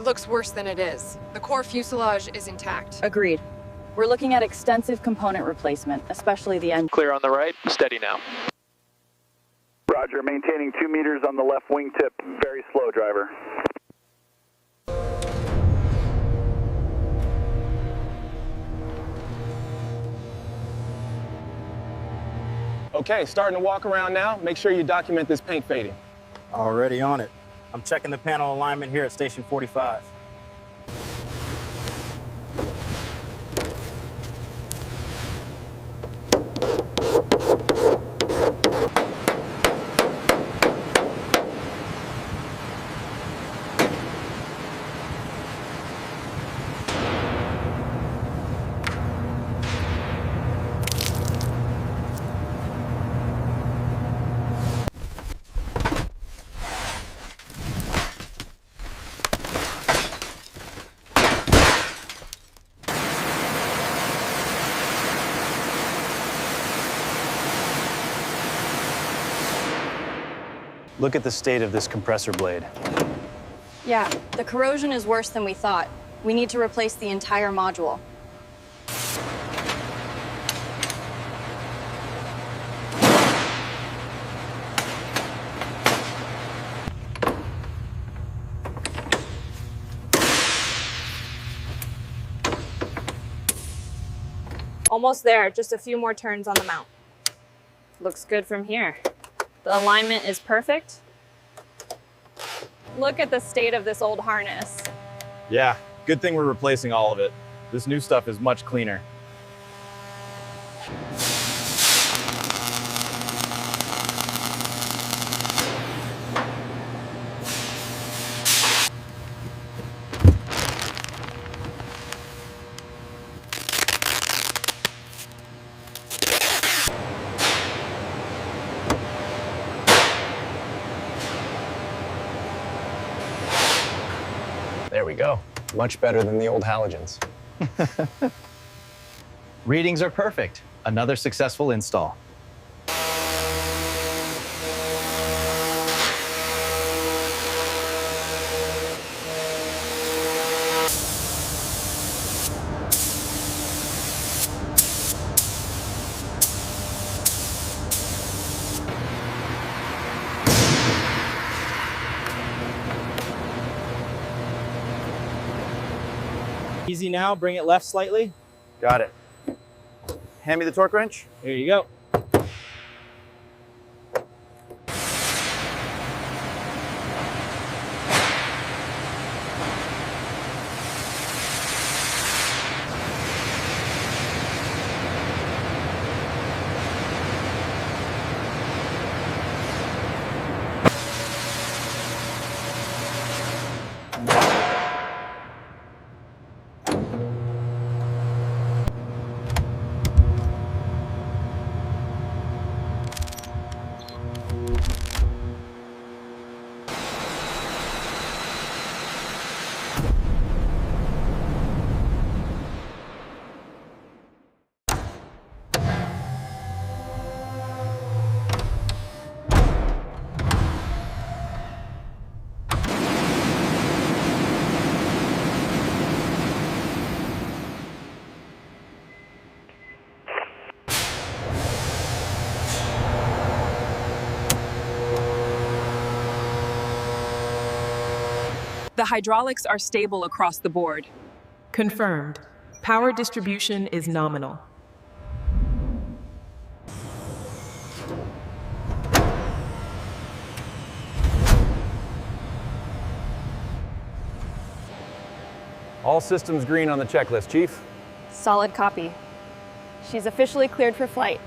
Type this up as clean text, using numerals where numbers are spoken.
looks worse than it is. The core fuselage is intact. Agreed. We're looking at extensive component replacement, especially the engine. Clear on the right, steady now. Roger, maintaining 2 meters on the left wingtip. Very slow, driver. Okay, starting to walk around now. Make sure you document this paint fading. Already on it. I'm checking the panel alignment here at station 45. Look at the state of this compressor blade. Yeah, the corrosion is worse than we thought. We need to replace the entire module. Almost there, just a few more turns on the mount. Looks good from here. The alignment is perfect. Look at the state of this old harness. Yeah, good thing we're replacing all of it. This new stuff is much cleaner. There we go. Much better than the old halogens. Readings are perfect. Another successful install. Easy now, bring it left slightly. Got it. Hand me the torque wrench. Here you go. The hydraulics are stable across the board. Confirmed. Power distribution is nominal. All systems green on the checklist, Chief. Solid copy. She's officially cleared for flight.